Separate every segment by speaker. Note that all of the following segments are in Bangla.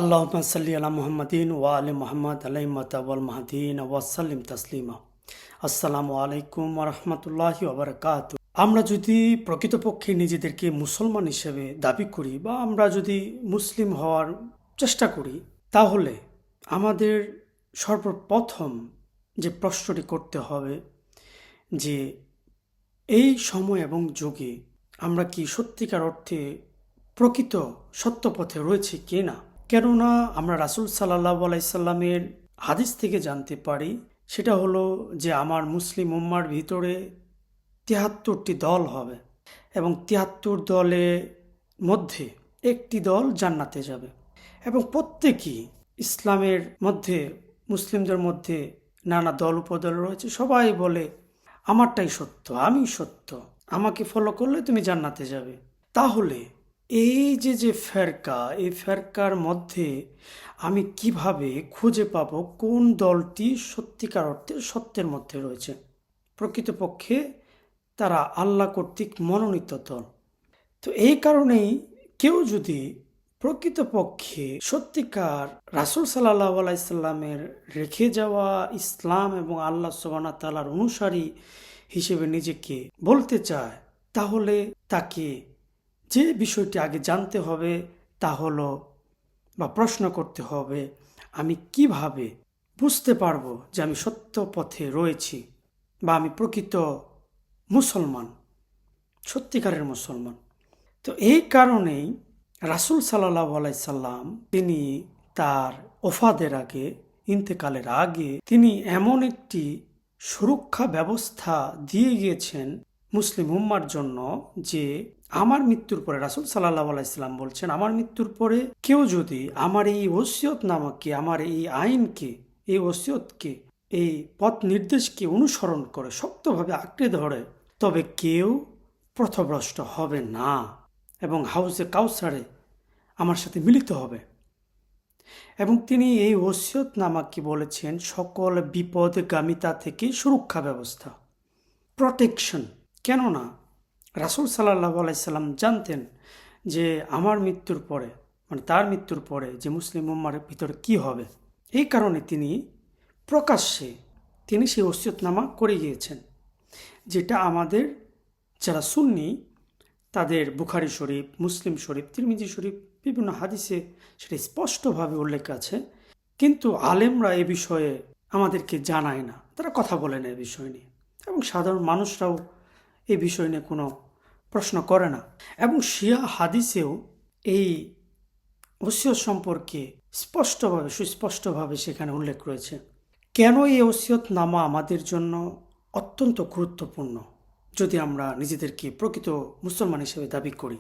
Speaker 1: আল্লাহুম্মা সাল্লি আলা মুহাম্মাদিন ওয়া আলি মুহাম্মাদ আলাইহিম্মাতা ওয়াল মাহদিন ওয়া সাল্লিম তাসলিমা। আসসালামু আলাইকুম ওয়া রাহমাতুল্লাহি ওয়া বারাকাতুহু। আমরা যদি প্রকৃতপক্ষে নিজেদেরকে মুসলমান হিসেবে দাবি করি বা আমরা যদি মুসলিম হওয়ার চেষ্টা করি, তাহলে আমাদের সর্বপ্রথম যে প্রশ্নটি করতে হবে যে এই সময় এবং যুগে আমরা কি সত্যিকার অর্থে প্রকৃত সত্যপথে রয়েছে কি না। কেননা আমরা রাসূল সাল্লাল্লাহু আলাইহি সাল্লামের হাদিস থেকে জানতে পারি, সেটা হলো যে আমার মুসলিম উম্মার ভিতরে ৭৩টি দল হবে এবং ৭৩ দলের মধ্যে একটি দল জান্নাতে যাবে এবং প্রত্যেকেই ইসলামের মধ্যে মুসলিমদের মধ্যে নানা দল উপদল রয়েছে। সবাই বলে আমারটাই সত্য, আমি সত্য, আমাকে ফলো করলে তুমি জান্নাতে যাবে। তাহলে এই যে ফেরকা, এই ফেরকার মধ্যে আমি কিভাবে খুঁজে পাবো কোন দলটি সত্যিকার অর্থে সত্যের মধ্যে রয়েছে? প্রকৃতপক্ষে তারা আল্লাহ কর্তৃক মনোনীত দল। তো এই কারণেই কেউ যদি প্রকৃতপক্ষে সত্যিকার রাসূল সাল্লাল্লাহু আলাইহি সাল্লামের রেখে যাওয়া ইসলাম এবং আল্লাহ সুবহানাহু ওয়া তাআলার অনুসারী হিসেবে নিজেকে বলতে চায়, তাহলে তাকে যে বিষয়টি আগে জানতে হবে তা হলো বা প্রশ্ন করতে হবে, আমি কিভাবে বুঝতে পারবো যে আমি সত্য পথে রয়েছি বা আমি প্রকৃত মুসলমান, সত্যিকারের মুসলমান। তো এই কারণেই রাসূল সাল্লাল্লাহু আলাইহি সাল্লাম তিনি তার ওফাদের আগে, ইন্তেকালের আগে তিনি এমন একটি সুরক্ষা ব্যবস্থা দিয়ে গিয়েছেন মুসলিম উম্মার জন্য যে আমার মৃত্যুর পরে রাসূল সাল্লাল্লাহু আলাইহি সাল্লাম বলছেন, আমার মৃত্যুর পরে কেউ যদি আমার এই ওসিয়তনামাকে, আমার এই আইনকে, এই ওসিয়তকে, এই পথ নির্দেশকে অনুসরণ করে শক্তভাবে আঁকড়ে ধরে, তবে কেউ পথভ্রষ্ট হবে না এবং হাউজে কাউসারে আমার সাথে মিলিত হবে। এবং তিনি এই ওসিয়তনামাকে বলেছেন সকল বিপদগামিতা থেকে সুরক্ষা ব্যবস্থা, প্রোটেকশন। কেননা রাসূল সাল্লাল্লাহু আলাইহি সাল্লাম জানতেন যে আমার মৃত্যুর পরে, মানে তার মৃত্যুর পরে যে মুসলিম উম্মার ভিতরে কি হবে। এই কারণে তিনি প্রকাশ্যে তিনি সেই ওসিয়তনামা করে গিয়েছেন, যেটা আমাদের যারা সুন্নি তাদের বুখারী শরীফ, মুসলিম শরীফ, তিরমিজি শরীফ বিভিন্ন হাদিসে সেটা স্পষ্টভাবে উল্লেখ আছে। কিন্তু আলেমরা এ বিষয়ে আমাদেরকে জানায় না, তারা কথা বলে না এ বিষয় নিয়ে, এবং সাধারণ মানুষরাও এই বিষয় নিয়ে কোনো প্রশ্ন করে না। এবং শিয়া হাদিসেও এই ওসিয়ত সম্পর্কে স্পষ্টভাবে, সুস্পষ্টভাবে সেখানে উল্লেখ রয়েছে। কেন এই ওসিয়তনামা আমাদের জন্য অত্যন্ত গুরুত্বপূর্ণ যদি আমরা নিজেদেরকে প্রকৃত মুসলমান হিসেবে দাবি করি,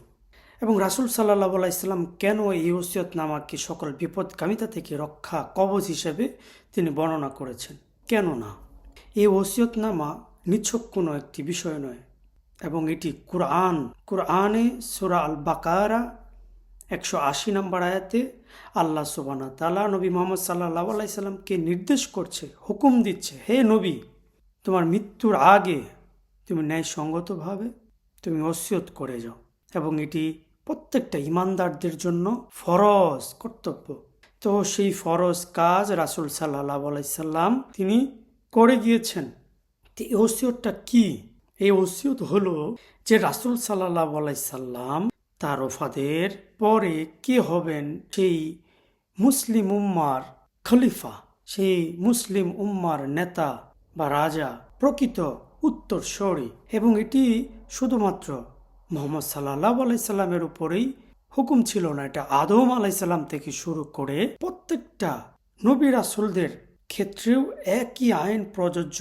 Speaker 1: এবং রাসূল সাল্লাল্লাহু আলাইহি সাল্লাম কেন এই ওসিয়তনামাকে সকল বিপদগামিতা থেকে রক্ষা কবচ হিসেবে তিনি বর্ণনা করেছেন। কেননা এই ওসিয়তনামা নিছক কোনো একটি বিষয় নয়, এবং এটি কোরআনে সূরা আল বাকারা 180 নম্বর আয়াতে আল্লাহ সুবহানাহু ওয়া তাআলা নবী মুহাম্মদ সাল্লাল্লাহু আলাইহি সাল্লামকে নির্দেশ করছে, হুকুম দিচ্ছে, হে নবী, তোমার মৃত্যুর আগে তুমি ন্যায়সঙ্গতভাবে তুমি ওসিয়ত করে যাও। এবং এটি প্রত্যেকটা ইমানদারদের জন্য ফরজ কর্তব্য। তো সেই ফরজ কাজ রাসূল সাল্লাল্লাহু আলাইহি সাল্লাম তিনি করে গিয়েছেন। এই ওসিয়তটা কি? এই ওসিয়ত হলো যে রাসূল সাল্লাল্লাহু আলাইহি সাল্লাম তার ওফাদের পরে কে হবেন সেই মুসলিম উম্মার খলিফা, সেই মুসলিম উম্মার নেতা বা রাজা, প্রকৃত উত্তরসূরি। এবং এটি শুধুমাত্র মুহাম্মদ সাল্লাল্লাহু আলাইহি সাল্লামের উপরেই হুকুম ছিল না, এটা আদম আলাইহিস সালাম থেকে শুরু করে প্রত্যেকটা নবী রাসূলদের ক্ষেত্রেও একই আইন প্রযোজ্য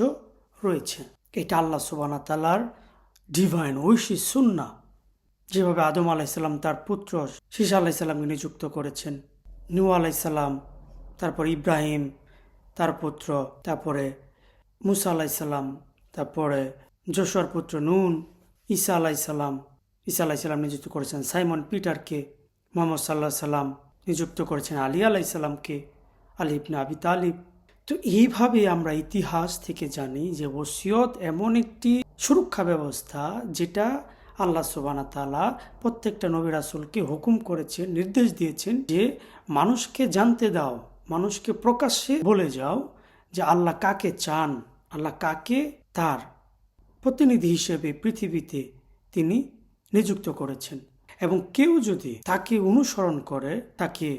Speaker 1: রয়েছে। এটা আল্লাহ সুবহানাহু ওয়া তাআলার ডিভাইন ঐশী সুন্নাহ। যেভাবে আদম আলাইহিস সালাম তার পুত্র শীস আলাইহিস সালামকে নিযুক্ত করেছেন, নূহ আলাইহিস সালাম, তারপর ইব্রাহিম তার পুত্র, তারপরে মুসা আলাইহিস সালাম, তারপরে যশোয়ার পুত্র নুন, ঈসা আলাইহিস সালাম নিযুক্ত করেছেন সাইমন পিটারকে, মুহাম্মদ সাল্লাল্লাহু আলাইহি সাল্লাম নিযুক্ত করেছেন আলী আলাইহিস সালামকে, আলী ইবনে আবি তালিব। তো এইভাবে আমরা ইতিহাস থেকে জানি যে ওসিয়ত এমন একটি সুরক্ষা ব্যবস্থা যেটা আল্লাহ সুবহানাহু ওয়া তাআলা প্রত্যেকটা নবী রাসূলকে হুকুম করেছেন, নির্দেশ দিয়েছেন যে মানুষকে জানতে দাও, মানুষকে প্রকাশ্যে বলে যাও যে আল্লাহ কাকে চান, আল্লাহ কাকে তার প্রতিনিধি হিসেবে পৃথিবীতে তিনি নিযুক্ত করেছেন। এবং কেউ যদি তাকে অনুসরণ করে, তাকে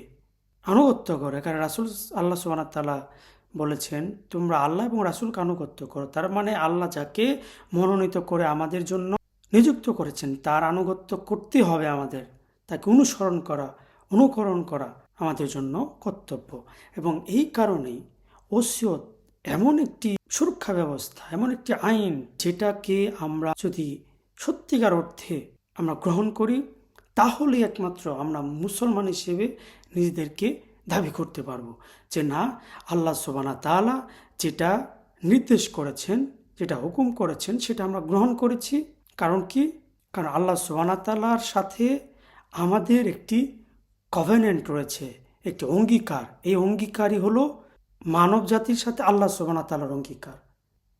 Speaker 1: আনুগত্য করে, কারণ রাসূল আল্লাহ সুবহানাহু ওয়া তাআলা বলেছেন তোমরা আল্লাহ এবং রাসূলকে আনুগত্য করো, তার মানে আল্লাহ যাকে মনোনীত করে আমাদের জন্য নিযুক্ত করেছেন তার আনুগত্য করতে হবে আমাদের, তাকে অনুসরণ করা, অনুকরণ করা আমাদের জন্য কর্তব্য। এবং এই কারণেই ওসিয়ত এমন একটি সুরক্ষা ব্যবস্থা, এমন একটি আইন, যেটাকে আমরা যদি সত্যিকার অর্থে আমরা গ্রহণ করি তাহলে একমাত্র আমরা মুসলমান হিসেবে নিজেদেরকে দাবি করতে পারবো যে না, আল্লাহ সুবহানাহু ওয়া তাআলা যেটা নির্দেশ করেছেন, যেটা হুকুম করেছেন সেটা আমরা গ্রহণ করেছি। কারণ কি? কারণ আল্লাহ সুবহানাহু ওয়া তাআলার সাথে আমাদের একটি কভেনেন্ট রয়েছে, একটি অঙ্গীকার। এই অঙ্গীকারই হলো মানব জাতির সাথে আল্লাহ সুবহানাহু ওয়া তাআলার অঙ্গীকার।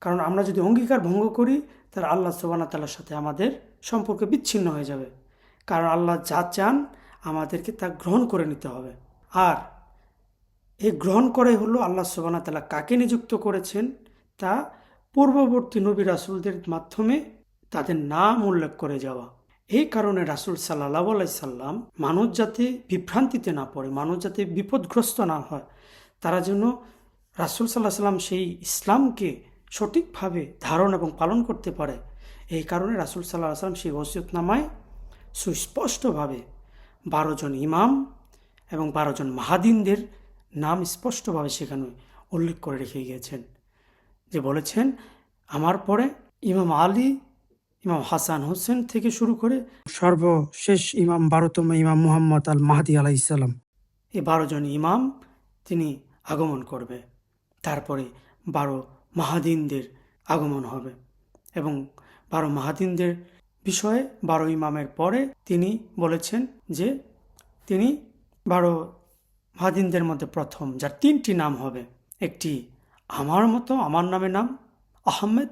Speaker 1: কারণ আমরা যদি অঙ্গীকার ভঙ্গ করি তাহলে আল্লাহ সুবহানাহু ওয়া তাআলার সাথে আমাদের সম্পর্ক বিচ্ছিন্ন হয়ে যাবে। কারণ আল্লাহ যা চান আমাদেরকে তা গ্রহণ করে নিতে হবে। আর এই গ্রহণ করাই হলো আল্লাহ সুবহানাহু ওয়া তাআলা কাকে নিযুক্ত করেছেন তা পূর্ববর্তী নবী রাসূলদের মাধ্যমে তাদের নাম উল্লেখ করে যাওয়া। এই কারণে রাসূল সাল্লাল্লাহু আলাইহি সাল্লাম মানুষ যাতে বিভ্রান্তিতে না পড়ে, মানুষ যাতে বিপদগ্রস্ত না হয়, তারা যেন রাসূল সাল্লাল্লাহু আলাইহি সাল্লাম সেই ইসলামকে সঠিকভাবে ধারণ এবং পালন করতে পারে, এই কারণে রাসূল সাল্লাল্লাহু আলাইহি সাল্লাম সেই ওসিয়তনামায় সুস্পষ্টভাবে 12 জন ইমাম এবং 12 জন মাহাদিনদের নাম স্পষ্টভাবে সেখানে উল্লেখ করে রেখে গিয়েছেন, যে বলেছেন আমার পরে ইমাম আলী, ইমাম হাসান হোসেন থেকে শুরু করে সর্বশেষ ইমাম 12তম ইমাম মুহাম্মদ আল মাহদি আলাইহিস সালাম, এই 12 জন ইমাম তিনি আগমন করবে। তারপরে 12 মাহাদিনদের আগমন হবে এবং 12 মাহাদিনদের বিষয়ে 12 ইমামের পরে তিনি বলেছেন যে তিনি 12 মাহাদিনদের মধ্যে প্রথম, যার 3টি নাম হবে। একটি আমার মতো, আমার নামে নাম আহমেদ,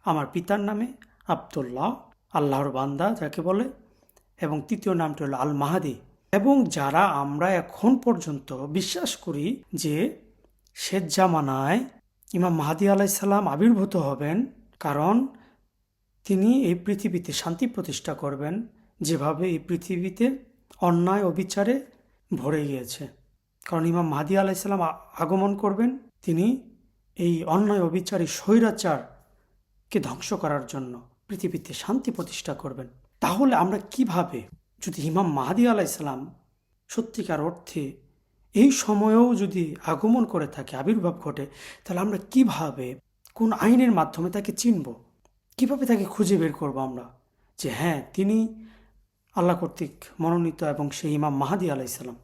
Speaker 1: আমার পিতার নামে আব্দুল্লাহ, আল্লাহর বান্দা যাকে বলে, এবং তৃতীয় নামটি হলো আল মাহাদি। এবং যারা আমরা এখন পর্যন্ত বিশ্বাস করি যে শেষ জামানায় ইমাম মাহদি আলাইহিস সালাম আবির্ভূত হবেন, কারণ তিনি এই পৃথিবীতে শান্তি প্রতিষ্ঠা করবেন, যেভাবে এই পৃথিবীতে অন্যায় অবিচারে ভরে গিয়েছে। কারণ ইমাম মাহদি আলাইহিস সালাম আগমন করবেন, তিনি এই অন্যায় অবিচারী স্বৈরাচারকে ধ্বংস করার জন্য পৃথিবীতে শান্তি প্রতিষ্ঠা করবেন। তাহলে আমরা কিভাবে, যদি ইমাম মাহদি আলাইহিস সালাম সত্যিকার অর্থে এই সময়েও যদি আগমন করে থাকে, আবির্ভাব ঘটে, তাহলে আমরা কিভাবে, কোন আইনের মাধ্যমে তাকে চিনব, কিভাবে তাকে খুঁজে বের করব আমরা যে হ্যাঁ তিনি আল্লাহ কর্তৃক মনোনীত এবং সেই ইমাম মাহদি আলাইহিস সালাম।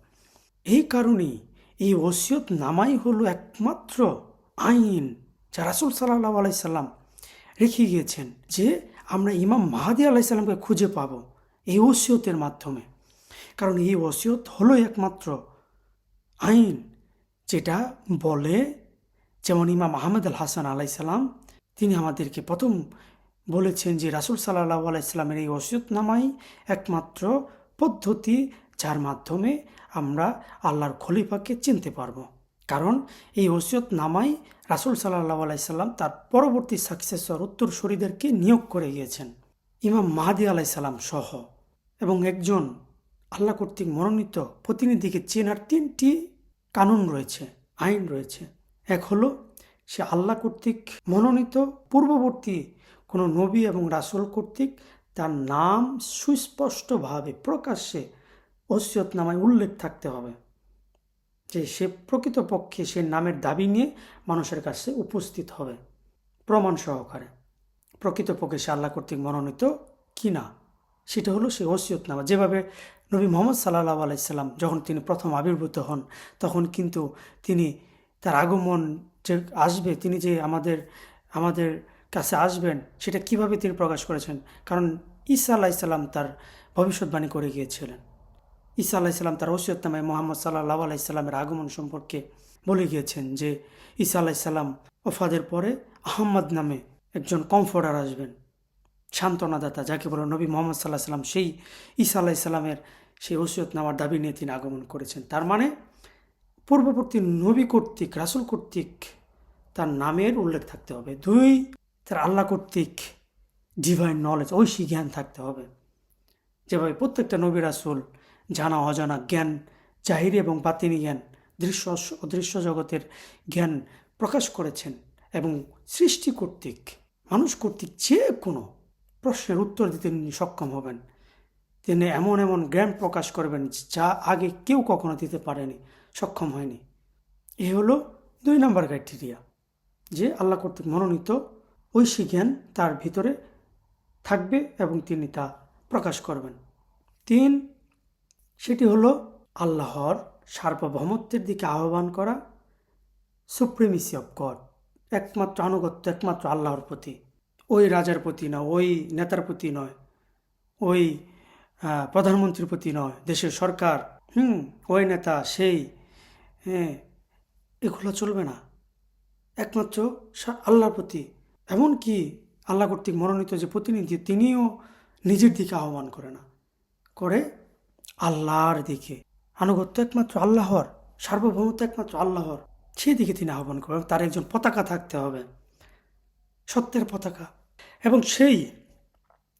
Speaker 1: এই কারণেই এই ওসিয়ত নামাই হলো একমাত্র আইন যা রাসূল সাল্লাল্লাহু আলাইহি সাল্লাম রেখে গিয়েছেন, যে আমরা ইমাম মাহদি আলাইহিস সালামকে খুঁজে পাব এই ওসিয়তের মাধ্যমে। কারণ এই ওসিয়ত হলো একমাত্র আইন যেটা বলে, যেমন ইমাম আহমদ আল হাসান আলাইহিস সালাম তিনি আমাদেরকে প্রথম বলেছেন যে রাসূল সাল্লাল্লাহু আলাইহি সাল্লামের এই ওসিয়তনামাই একমাত্র পদ্ধতি যার মাধ্যমে আমরা আল্লাহর খলিফাকে চিনতে পারবো। কারণ এই ওসিয়তনামাই রাসূল সাল্লাল্লাহু আলাইহি সাল্লাম তার পরবর্তী সাকসেসর উত্তরসূরিদেরকে নিয়োগ করে গিয়েছেন, ইমাম মাহদি আলাইহিস সালাম সহ। এবং একজন আল্লাহ কর্তৃক মনোনীত প্রতিনিধিকে চেনার 3টি কানুন রয়েছে, আইন রয়েছে। এক হলো সে আল্লাহ কর্তৃক মনোনীত, পূর্ববর্তী কোনো নবী এবং রাসূল কর্তৃক তার নাম সুস্পষ্টভাবে প্রকাশ্যে ওসিয়তনামায় উল্লেখ থাকতে হবে, যে সে প্রকৃতপক্ষে সে নামের দাবি নিয়ে মানুষের কাছে উপস্থিত হবে প্রমাণ সহকারে, প্রকৃতপক্ষে সে আল্লাহ কর্তৃক মনোনীত কিনা, সেটা হলো সেই ওসিয়তনামা। যেভাবে নবী মুহাম্মদ সাল্লাল্লাহু আলাইহি সাল্লাম যখন তিনি প্রথম আবির্ভূত হন, তখন কিন্তু তিনি তার আগমন যে আসবে, তিনি যে আমাদের কাছে আসবেন, সেটা কিভাবে তিনি প্রকাশ করেছেন। কারণ ঈসা আলাইহিস সালাম তার ভবিষ্যৎবাণী করে গিয়েছিলেন। ঈসা আলাইহিস সালাম তার ওসিয়তনামায় মুহাম্মদ সাল্লাল্লাহু আলাইহি সাল্লামের আগমন সম্পর্কে বলে গিয়েছেন যে ঈসা আলাইহিস সালাম ওফাদের পরে আহমদ নামে একজন কমফোর্টার আসবেন, সান্ত্বনাদাতা, যাকে বলে নবী মোহাম্মদ সাল্লাহ সাল্লাম, সেই ঈসা আলাহ ইসলামের সেই ওসিয়তনামার দাবি নিয়ে তিনি আগমন করেছেন। তার মানে পূর্ববর্তী নবী কর্তৃক, রাসূল কর্তৃক তার নামের উল্লেখ থাকতে হবে। 2, তার আল্লাহ কর্তৃক ডিভাইন নলেজ, ঐশী জ্ঞান থাকতে হবে। যেভাবে প্রত্যেকটা নবী রাসূল জানা অজানা জ্ঞান, জাহিরি এবং বাতিনি জ্ঞান, দৃশ্য অদৃশ্য জগতের জ্ঞান প্রকাশ করেছেন, এবং সৃষ্টি কর্তৃক, মানুষ কর্তৃক যে কোনো প্রশ্নের উত্তর দিতে তিনি সক্ষম হবেন। তিনি এমন এমন জ্ঞান প্রকাশ করবেন যা আগে কেউ কখনো দিতে পারেনি, সক্ষম হয়নি। এ হলো 2 নম্বর ক্রাইটেরিয়া, যে আল্লাহ কর্তৃক মনোনীত ঐশী জ্ঞান তার ভিতরে থাকবে এবং তিনি তা প্রকাশ করবেন। 3, সেটি হলো আল্লাহর সার্বভৌমত্বের দিকে আহ্বান করা, সুপ্রিমেসি অফ গড, একমাত্র আনুগত্য একমাত্র আল্লাহর প্রতি, ওই রাজার প্রতি নয়, ওই নেতার প্রতি নয়, ওই প্রধানমন্ত্রীর প্রতি নয়, দেশের সরকার, ওই নেতা সেই, এগুলো চলবে না। একমাত্র আল্লাহর প্রতি, এমনকি আল্লাহ কর্তৃক মনোনীত যে প্রতিনিধি, তিনিও নিজের দিকে আহ্বান করে না, করে আল্লাহর দিকে। আনুগত্য একমাত্র আল্লাহর, সার্বভৌমত্ব একমাত্র আল্লাহর, সেই দিকে তিনি আহ্বান করেন। তার একজন পতাকা থাকতে হবে, সত্যের পতাকা। এবং সেই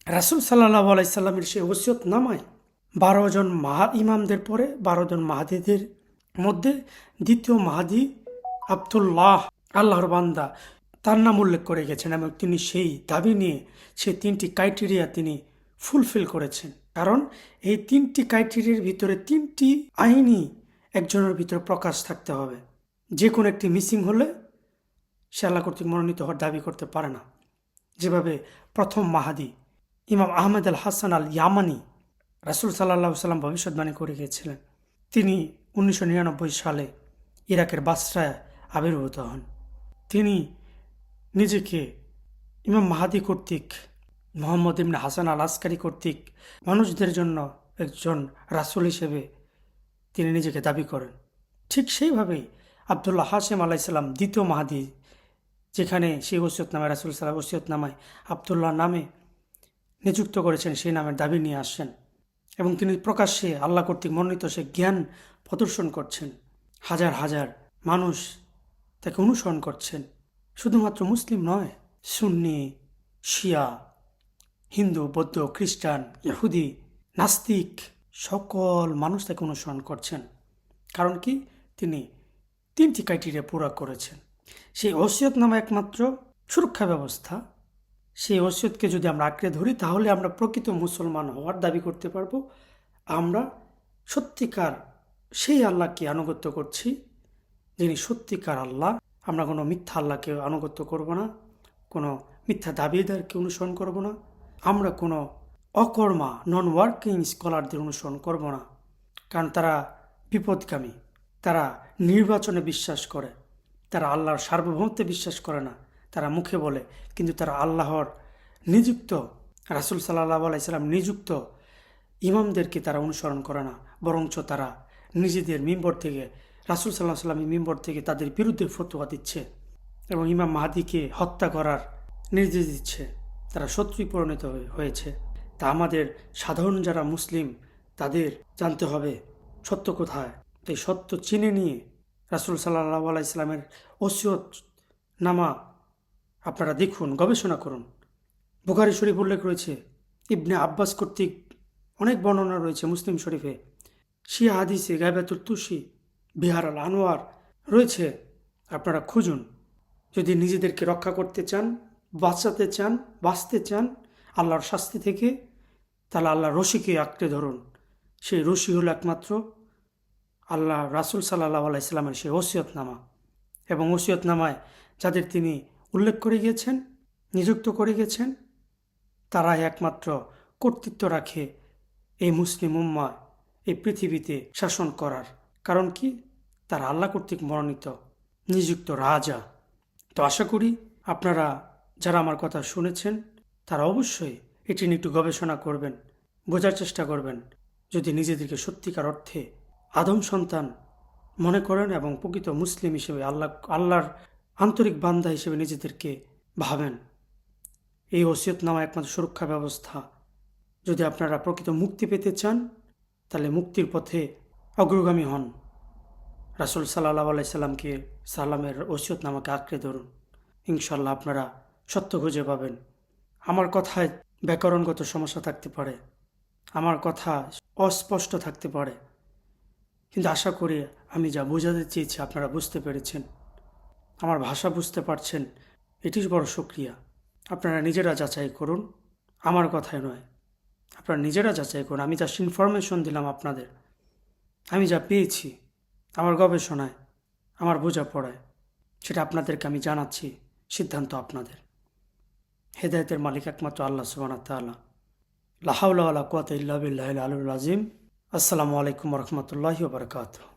Speaker 1: রাসূল সাল্লাল্লাহু আলাইহি সাল্লামের সেই ওসিয়ত নামায় 12 জন ইমামদের পরে 12 জন মাহাদিদের মধ্যে দ্বিতীয় মাহাদি আব্দুল্লাহ, আল্লাহর বান্দা, তার নাম উল্লেখ করে গেছেন, এবং তিনি সেই দাবি নিয়ে সেই 3টি ক্রাইটেরিয়া তিনি ফুলফিল করেছেন। কারণ এই 3টি ক্রাইটেরিয়ার ভিতরে 3টি আইনই একজনের ভিতরে প্রকাশ থাকতে হবে। যে কোনো একটি মিসিং হলে সে আল্লাহ কর্তৃক মনোনীত হওয়ার দাবি করতে পারে না। যেভাবে প্রথম মাহাদি ইমাম আহমেদ আল হাসান আল ইয়ামানি রাসূল সাল্লাল্লাহু সাল্লাম ভবিষ্যৎবাণী করে গিয়েছিলেন। তিনি 1999 সালে ইরাকের বাসরায় আবির্ভূত হন। তিনি নিজেকে ইমাম মাহাদি কর্তৃক, মোহাম্মদ ইবনে হাসান আল আসকারি কর্তৃক মানুষদের জন্য একজন রাসূল হিসেবে তিনি নিজেকে দাবি করেন। ঠিক সেইভাবেই আবদুল্লাহ হাশেম আলাইসাল্লাম দ্বিতীয় মাহাদি, যেখানে সেই ওসিয়তনামায় রাসূল সাল্লাল্লাহু ওসিয়তনামায় আবদুল্লাহ নামে নিযুক্ত করেছেন, সেই নামের দাবি নিয়ে আসছেন, এবং তিনি প্রকাশ্যে আল্লাহ কর্তৃক মনোনীত সে জ্ঞান প্রদর্শন করছেন। হাজার হাজার মানুষ তাকে অনুসরণ করছেন। শুধুমাত্র মুসলিম নয়, সুন্নি, শিয়া, হিন্দু, বৌদ্ধ, খ্রিস্টান, ইহুদি, নাস্তিক, সকল মানুষ তাকে অনুসরণ করছেন। কারণ কি? তিনি 3টি ক্রাইটেরিয়া পুরা করেছেন। সেই ওসিয়তনামা একমাত্র সুরক্ষা ব্যবস্থা। সেই ওসিয়তকে যদি আমরা আঁকড়ে ধরি, তাহলে আমরা প্রকৃত মুসলমান হওয়ার দাবি করতে পারবো। আমরা সত্যিকার সেই আল্লাহকে আনুগত্য করছি, যিনি সত্যিকার আল্লাহ। আমরা কোনো মিথ্যা আল্লাহকে আনুগত্য করব না, কোনো মিথ্যা দাবিদারকে অনুসরণ করব না, আমরা কোনো অকর্মা নন ওয়ার্কিং স্কলারদের অনুসরণ করব না, কারণ তারা বিপদগামী, তারা নির্বাচনে বিশ্বাস করে, তারা আল্লাহর সার্বভৌমত্বে বিশ্বাস করে না। তারা মুখে বলে, কিন্তু তারা আল্লাহর নিযুক্ত, রাসূল সাল্লাল্লাহু আলাইহি সাল্লাম নিযুক্ত ইমামদেরকে তারা অনুসরণ করে না, বরঞ্চ তারা নিজেদের মিম্বর থেকে, রাসূল সাল্লাল্লাহু আলাইহি সাল্লামের মিম্বর থেকে তাদের বিরুদ্ধে ফতোয়া দিচ্ছে এবং ইমাম মাহদিকে হত্যা করার নির্দেশ দিচ্ছে। তারা শত্রুই পরিণত হয়েছে। তা আমাদের সাধারণ যারা মুসলিম, তাদের জানতে হবে সত্য কোথায়। তাই সত্য চিনে নিয়ে রাসূল সাল্লাল্লাহু আলাইহি সাল্লামের ওসিয়ত নামা আপনারা দেখুন, গবেষণা করুন। বুখারী শরীফ উল্লেখ রয়েছে, ইবনে আব্বাস কর্তৃক অনেক বর্ণনা রয়েছে মুসলিম শরীফে, শিয়া হাদিসে গায়বাতুল তুসি, বিহার আল আনোয়ার রয়েছে। আপনারা খুঁজুন। যদি নিজেদেরকে রক্ষা করতে চান, বাঁচাতে চান, বাঁচতে চান আল্লাহর শাস্তি থেকে, তাহলে আল্লাহর রশিকে আঁকড়ে ধরুন। সেই রশি হলো একমাত্র আল্লাহ রাসূল সাল্লাল্লাহু আলাইহি সাল্লামের সেই ওসিয়তনামা। এবং ওসিয়তনামায় যাদের তিনি উল্লেখ করে গিয়েছেন, নিযুক্ত করে গেছেন, তারাই একমাত্র কর্তৃত্ব রাখে এই মুসলিম উম্মাহ, এই পৃথিবীতে শাসন করার। কারণ কি? তারা আল্লাহ কর্তৃক মনোনীত নিযুক্ত রাজা। তো আশা করি আপনারা যারা আমার কথা শুনেছেন, তারা অবশ্যই এটি নিয়ে একটু গবেষণা করবেন, বোঝার চেষ্টা করবেন। যদি নিজেদেরকে সত্যিকার অর্থে আদম সন্তান মনে করেন এবং প্রকৃত মুসলিম হিসেবে, আল্লাহর আন্তরিক বান্দা হিসেবে নিজেদেরকে ভাবেন, এই ওসিয়তনামা একমাত্র সুরক্ষা ব্যবস্থা। যদি আপনারা প্রকৃত মুক্তি পেতে চান তাহলে মুক্তির পথে অগ্রগামী হন। রাসূল সাল্লাল্লাহু আলাইহি সাল্লামের ওসিয়তনামাকে আঁকড়ে ধরুন। ইনশাল্লাহ আপনারা সত্য খুঁজে পাবেন। আমার কথায় ব্যাকরণগত সমস্যা থাকতে পারে, আমার কথা অস্পষ্ট থাকতে পারে, কিন্তু আশা করি আমি যা বোঝাতে চেয়েছি আপনারা বুঝতে পেরেছেন, আমার ভাষা বুঝতে পারছেন। এটি বড় শুকরিয়া। আপনারা নিজেরা যাচাই করুন, আমার কথায় নয়। আপনারা নিজেরা যাচাই করুন। আমি জাস্ট ইনফরমেশন দিলাম আপনাদের। আমি যা পেয়েছি আমার গবেষণায়, আমার বোঝাপড়ায়, সেটা আপনাদেরকে আমি জানাচ্ছি। সিদ্ধান্ত আপনাদের। হেদায়েতের মালিক একমাত্র আল্লাহ সুবহানাহু ওয়া তাআলা। লা হাওলা ওয়ালা কুওয়াতা ইল্লা বিল্লাহিল আলিয়্যিল আযীম। আসসালামু আলাইকুম ওয়া রাহমাতুল্লাহি ওয়া বারাকাতুহু।